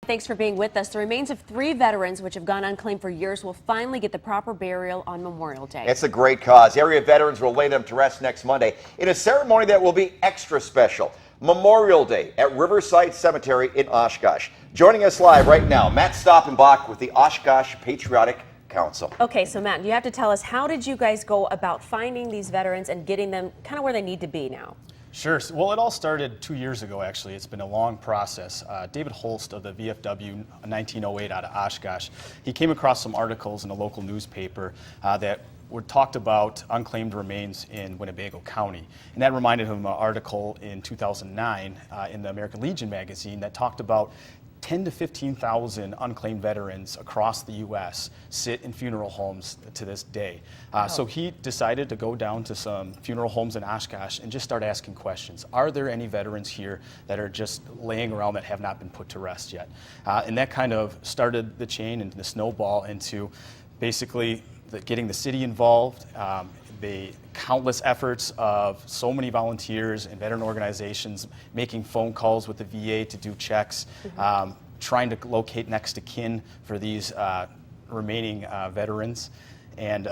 thanks for being with us. The remains of 3 veterans, which have gone unclaimed for years, will finally get the proper burial on Memorial Day. It's a great cause. Area veterans will lay them to rest next Monday in a ceremony that will be extra special. Memorial Day at Riverside Cemetery in Oshkosh. Joining us live right now, Matt Stoppenbach with the Oshkosh Patriotic Council. Okay, so Matt, you have to tell us, how did you guys go about finding these veterans and getting them kind of where they need to be now? Sure. Well, it all started 2 years ago, actually. It's been a long process. David Holst of the VFW 1908 out of Oshkosh, he came across some articles in a local newspaper that talked about unclaimed remains in Winnebago County. And that reminded him of an article in 2009 in the American Legion magazine that talked about 10 to 15,000 unclaimed veterans across the U.S. sit in funeral homes to this day. So he decided to go down to some funeral homes in Oshkosh and just start asking questions. Are there any veterans here that are just laying around that have not been put to rest yet? And that kind of started the chain and the snowball into basically getting the city involved, the countless efforts of so many volunteers and veteran organizations making phone calls with the VA to do checks, trying to locate next of kin for these remaining veterans. And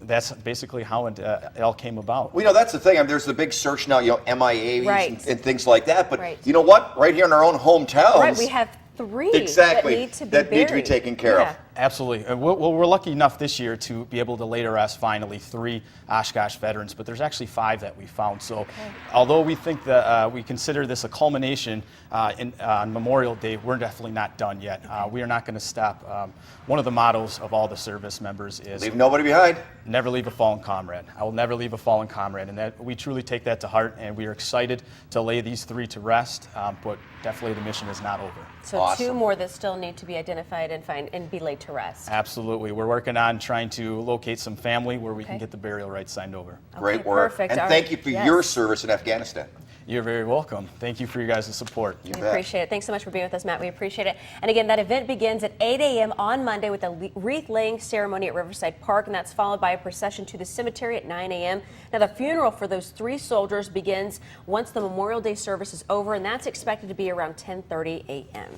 that's basically how it all came about. Well, that's the thing. I mean, there's the big search now, MIAs and things like that. But you know what? Right here in our own hometowns. Right, we have 3 exactly that need to be taken care of. Absolutely. Well, we're lucky enough this year to be able to lay to rest finally 3 Oshkosh veterans, but there's actually 5 that we found. So although we think that we consider this a culmination on Memorial Day, we're definitely not done yet. We are not going to stop. One of the mottos of all the service members is leave nobody behind. Never leave a fallen comrade. I will never leave a fallen comrade, and that we truly take that to heart, and we are excited to lay these 3 to rest, but definitely the mission is not over. So awesome. 2 more that still need to be identified and be laid to rest. Absolutely. We're working on trying to locate some family where we can get the burial rights signed over. Great work. Perfect. And thank you for your service in Afghanistan. You're very welcome. Thank you for your guys' support. We appreciate it. Thanks so much for being with us, Matt. We appreciate it. And again, that event begins at 8 a.m. on Monday with a wreath-laying ceremony at Riverside Park, and that's followed by a procession to the cemetery at 9 a.m. Now, the funeral for those 3 soldiers begins once the Memorial Day service is over, and that's expected to be around 10:30 a.m.